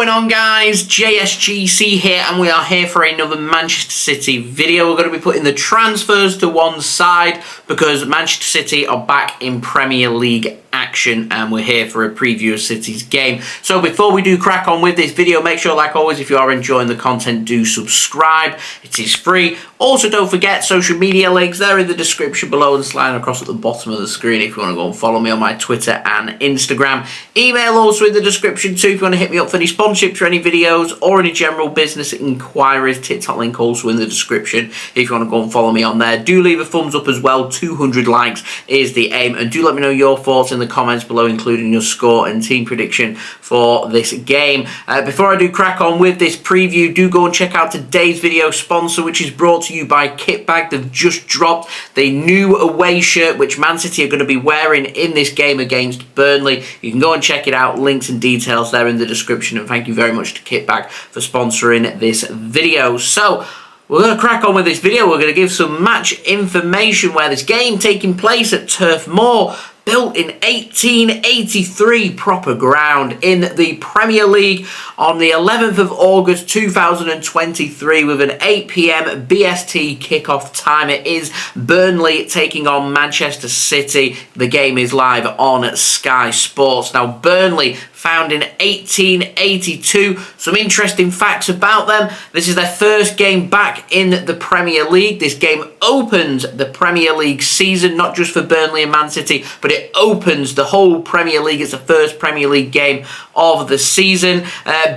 going on, guys? JSGC here, and we are here for another Manchester City video. We're going to be putting the transfers to one side because Manchester City are back in Premier League action, and we're here for a preview of City's game. So before we do crack on with this video, make sure, like always, if you are enjoying the content, do subscribe. It is free. Also, don't forget social media links. They're in the description below and sliding across at the bottom of the screen if you want to go and follow me on my Twitter and Instagram. Email also in the description too if you want to hit me up for any sponsorships for any videos or any general business inquiries. TikTok link also in the description if you want to go and follow me on there. Do leave a thumbs up as well. 200 likes is the aim, and do let me know your thoughts in the comments below, including your score and team prediction for this game. Before I do crack on with this preview, do go and check out today's video sponsor, which is brought to you by Kitbag. They've just dropped the new away shirt which Man City are going to be wearing in this game against Burnley. You can go and check it out. Links and details there in the description, and thank you very much to Kitbag for sponsoring this video. So we're going to crack on with this video. We're going to give some match information where this game taking place at Turf Moor, built in 1883, proper ground in the Premier League on the 11th of August 2023 with an 8 PM BST kickoff time. It is Burnley taking on Manchester City. The game is live on Sky Sports. Now, Burnley, founded in 1882. Some interesting facts about them. This is their first game back in the Premier League. This game opens the Premier League season, not just for Burnley and Man City, but it opens the whole Premier League. It's the first Premier League game of the season.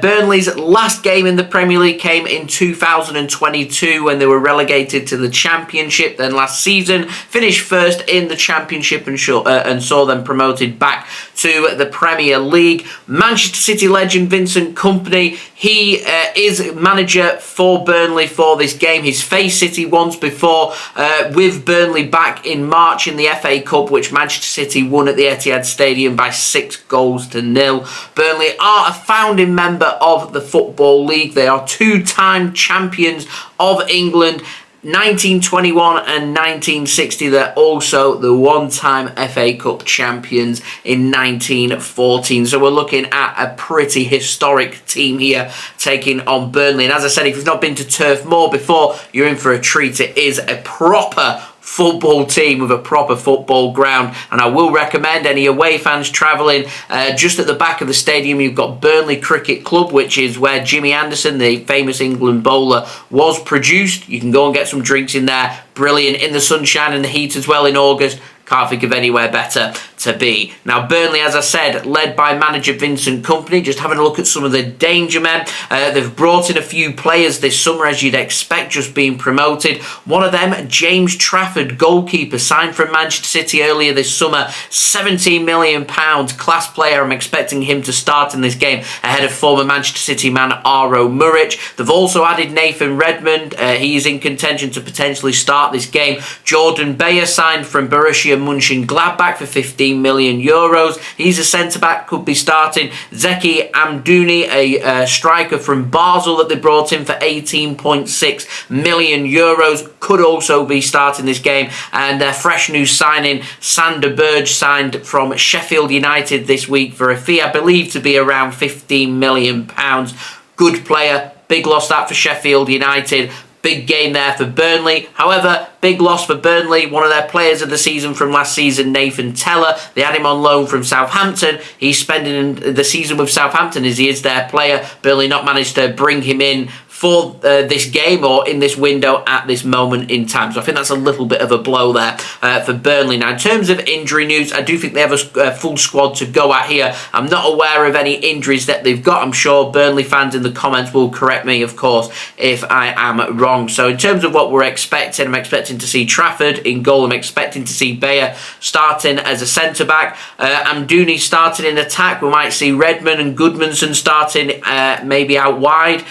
Burnley's last game in the Premier League came in 2022 when they were relegated to the Championship. Then last season, finished first in the Championship and saw them promoted back to the Premier League. Manchester City legend Vincent Kompany, he is manager for Burnley for this game. He's faced City once before with Burnley back in March in the FA Cup, which Manchester City won at the Etihad Stadium by 6-0. Burnley are a founding member of the Football League. They are two-time champions of England, 1921 and 1960. They're also the one-time FA Cup champions in 1914. So we're looking at a pretty historic team here taking on Burnley. And as I said, if you've not been to Turf Moor before, you're in for a treat. It is a proper football team with a proper football ground, and I will recommend any away fans travelling, just at the back of the stadium you've got Burnley Cricket Club, which is where Jimmy Anderson, the famous England bowler, was produced. You can go and get some drinks in there. Brilliant in the sunshine and the heat as well in August. Can't think of anywhere better to be. Now, Burnley, as I said, led by manager Vincent Kompany. Just having a look at some of the danger men. They've brought in a few players this summer, as you'd expect, just being promoted. One of them, James Trafford, goalkeeper, signed from Manchester City earlier this summer. £17 million, class player. I'm expecting him to start in this game ahead of former Manchester City man Aro Muric. They've also added Nathan Redmond. He's in contention to potentially start this game. Jordan Beyer signed from Borussia Mönchengladbach for €15 million. He's a centre-back, could be starting. Zeki Amdouni, a striker from Basel that they brought in for €18.6 million, could also be starting this game. And their fresh new signing, Berge, signed from Sheffield United this week for a fee I believe to be around £15 million. Good player, big loss that for Sheffield United. Big game there for Burnley. However, big loss for Burnley. One of their players of the season from last season, Nathan Teller. They had him on loan from Southampton. He's spending the season with Southampton as he is their player. Burnley not managed to bring him in for this game or in this window at this moment in time. So I think that's a little bit of a blow there for Burnley. Now, in terms of injury news, I do think they have a full squad to go at here. I'm not aware of any injuries that they've got. I'm sure Burnley fans in the comments will correct me, of course, if I am wrong. So in terms of what we're expecting, I'm expecting to see Trafford in goal. I'm expecting to see Beyer starting as a centre-back. Amdouni starting in attack. We might see Redmond and Gudmundsson starting maybe out wide.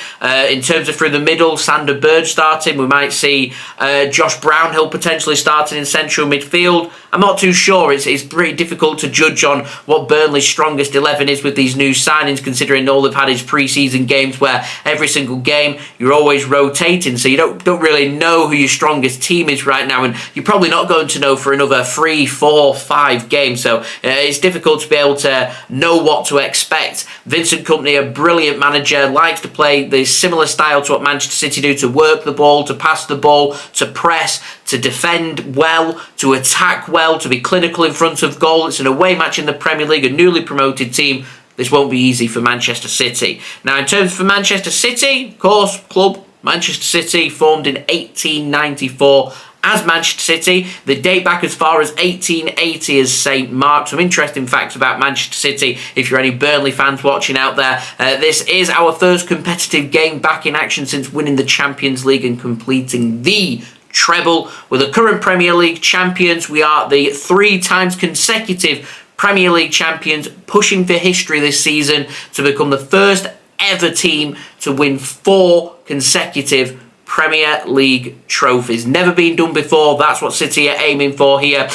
In terms terms of through the middle, Sander Berge starting. We might see Josh Brownhill potentially starting in central midfield. I'm not too sure. It's pretty difficult to judge on what Burnley's strongest 11 is with these new signings, considering all they've had is pre-season games where every single game you're always rotating, so you don't really know who your strongest team is right now, and you're probably not going to know for another 3, 4, 5 games, so it's difficult to be able to know what to expect. Vincent Kompany, a brilliant manager, likes to play the similar style to what Manchester City do, to work the ball, to pass the ball, to press, to defend well, to attack well, to be clinical in front of goal. It's an away match in the Premier League, a newly promoted team. This won't be easy for Manchester City. Now, in terms for Manchester City, of course, club Manchester City, formed in 1894 as Manchester City. They date back as far as 1880 as St. Mark. Some interesting facts about Manchester City, if you're any Burnley fans watching out there. This is our first competitive game back in action since winning the Champions League and completing the treble. We're the current Premier League champions. We are the 3 times consecutive Premier League champions, pushing for history this season to become the first ever team to win 4 consecutive Premier League trophies. Never been done before. That's what City are aiming for here.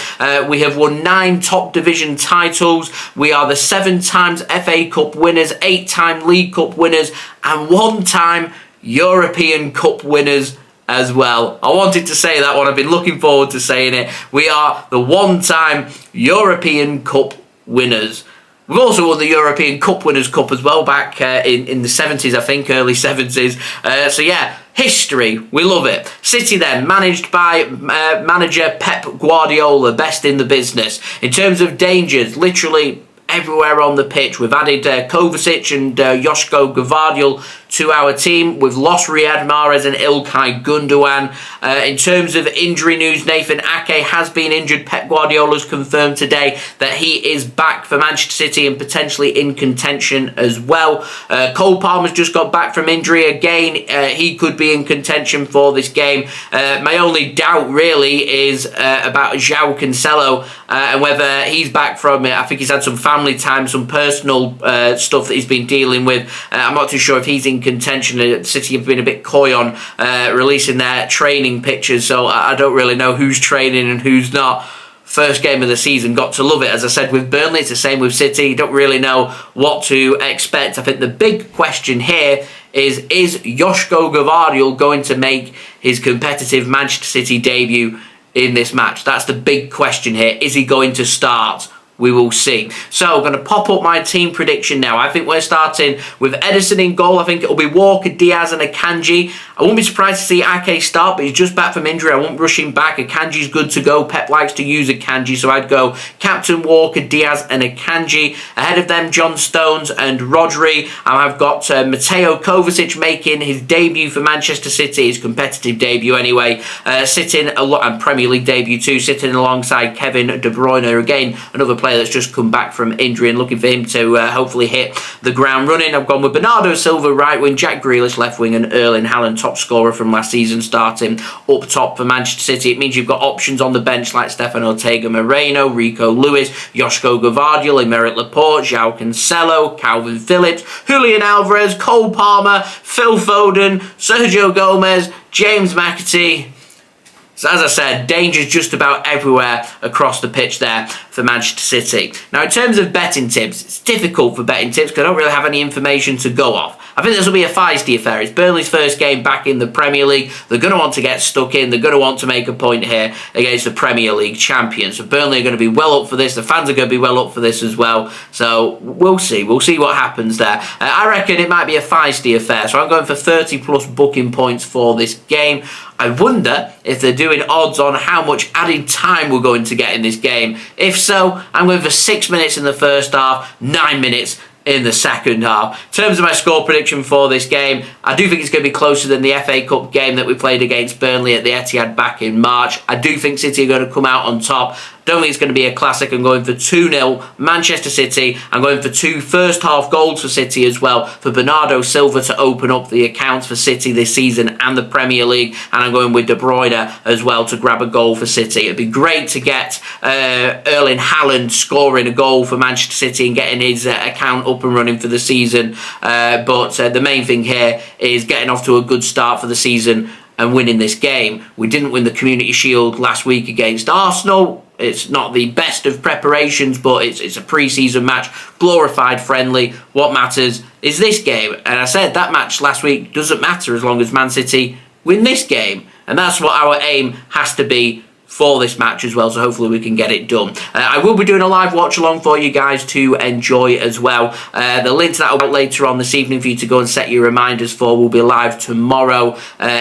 We have won 9 top division titles. We are the 7 times FA Cup winners, 8-time League Cup winners, and 1-time European Cup winners as well. I wanted to say that one. I've been looking forward to saying it. We are the 1-time European Cup winners. We've also won the European Cup Winners' Cup as well back in the 70s, I think, early 70s. So yeah, history. We love it. City then, managed by manager Pep Guardiola, best in the business. In terms of dangers, literally everywhere on the pitch. We've added Kovacic and Josko Gvardiol to our team. We've lost Riyad Mahrez and Ilkay Gundogan. In terms of injury news, Nathan Ake has been injured. Pep Guardiola's confirmed today that he is back for Manchester City and potentially in contention as well. Cole Palmer's just got back from injury again. He could be in contention for this game. My only doubt really is about João Cancelo and whether he's back from it. I think he's had some family time, some personal stuff that he's been dealing with. I'm not too sure if he's in contention. City have been a bit coy on releasing their training pictures, so I don't really know who's training and who's not. First game of the season, got to love it. As I said with Burnley, it's the same with City. You don't really know what to expect. I think the big question here is Josko Gvardiol going to make his competitive Manchester City debut in this match? That's the big question here. Is he going to start? We will see. So I'm going to pop up my team prediction now. I think we're starting with Ederson in goal. I think it'll be Walker, Dias and Akanji. I won't be surprised to see Ake start, but he's just back from injury. I won't rush him back. Akanji's good to go. Pep likes to use Akanji, so I'd go Captain Walker, Dias and Akanji. Ahead of them, John Stones and Rodri. I've got Mateo Kovacic making his debut for Manchester City, his competitive debut anyway. Sitting a lot, and Premier League debut too, sitting alongside Kevin De Bruyne. Again, another player that's just come back from injury and looking for him to hopefully hit the ground running. I've gone with Bernardo Silva right wing, Jack Grealish left wing and Erling Haaland top scorer from last season starting up top for Manchester City. It means you've got options on the bench like Stefan Ortega-Moreno, Rico Lewis, Josko Gvardiol, Aymeric Laporte, João Cancelo, Kalvin Phillips, Julian Alvarez, Cole Palmer, Phil Foden, Sergio Gomez, James McAtee. So as I said, danger's just about everywhere across the pitch there for Manchester City. Now, in terms of betting tips, it's difficult for betting tips because I don't really have any information to go off. I think this will be a feisty affair. It's Burnley's first game back in the Premier League. They're going to want to get stuck in. They're going to want to make a point here against the Premier League champions. So Burnley are going to be well up for this. The fans are going to be well up for this as well. So we'll see. We'll see what happens there. I reckon it might be a feisty affair. So I'm going for 30 plus booking points for this game. I wonder if they're doing odds on how much added time we're going to get in this game. If so, I'm going for 6 minutes in the first half, 9 minutes in the second half. In terms of my score prediction for this game, I do think it's going to be closer than the FA Cup game that we played against Burnley at the Etihad back in March. I do think City are going to come out on top. Don't think it's going to be a classic. I'm going for 2-0 Manchester City. I'm going for 2 first-half goals for City as well, for Bernardo Silva to open up the accounts for City this season and the Premier League. And I'm going with De Bruyne as well to grab a goal for City. It'd be great to get Erling Haaland scoring a goal for Manchester City and getting his account up and running for the season. But the main thing here is getting off to a good start for the season and winning this game. We didn't win the Community Shield last week against Arsenal. It's not the best of preparations, but it's a pre-season match, glorified friendly. What matters is this game. And I said that match last week doesn't matter as long as Man City win this game. And that's what our aim has to be for this match as well, so hopefully we can get it done. I will be doing a live watch along for you guys to enjoy as well. The link to that will be later on this evening for you to go and set your reminders for. We'll be live tomorrow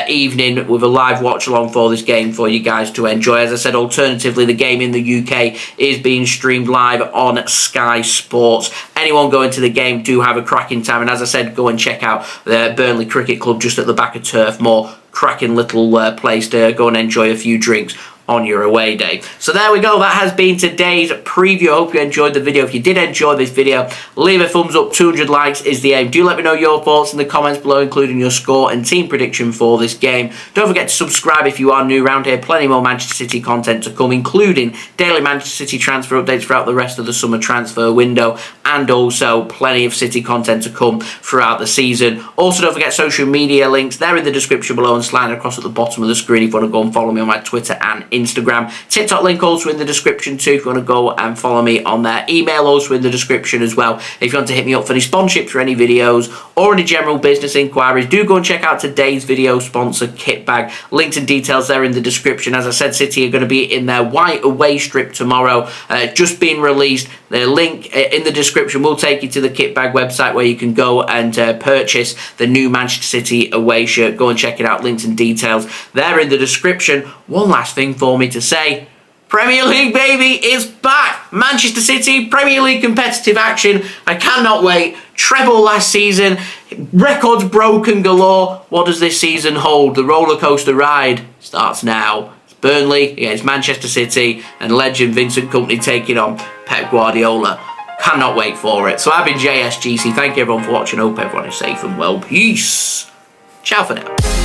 evening with a live watch along for this game for you guys to enjoy. As I said, alternatively, the game in the UK is being streamed live on Sky Sports. Anyone going to the game, do have a cracking time, and as I said, go and check out the Burnley Cricket Club just at the back of Turf Moor. Cracking little place to go and enjoy a few drinks on your away day. So there we go, that has been today's preview. I hope you enjoyed the video. If you did enjoy this video, leave a thumbs up. 200 likes is the aim. Do let me know your thoughts in the comments below, including your score and team prediction for this game. Don't forget to subscribe if you are new around here. Plenty more Manchester City content to come, including daily Manchester City transfer updates throughout the rest of the summer transfer window, and also plenty of City content to come throughout the season. Also, don't forget social media links. They're in the description below and sliding across at the bottom of the screen if you want to go and follow me on my Twitter and Instagram. TikTok link also in the description too if you want to go and follow me on there. Email also in the description as well if you want to hit me up for any sponsorships for any videos or any general business inquiries. Do go and check out today's video sponsor, Kitbag. Links and details there in the description. As I said, City are going to be in their white away strip tomorrow, just being released. The link in the description will take you to the Kitbag website where you can go and purchase the new Manchester City away shirt. Go and check it out. Links and details there in the description. One last thing for me to say. Premier League, baby, is back. Manchester City, Premier League competitive action. I cannot wait. Treble last season. Records broken galore. What does this season hold? The roller coaster ride starts now. It's Burnley against Manchester City and legend Vincent Kompany taking on Pep Guardiola. Cannot wait for it. So I've been JSGC. Thank you everyone for watching. Hope everyone is safe and well. Peace. Ciao for now.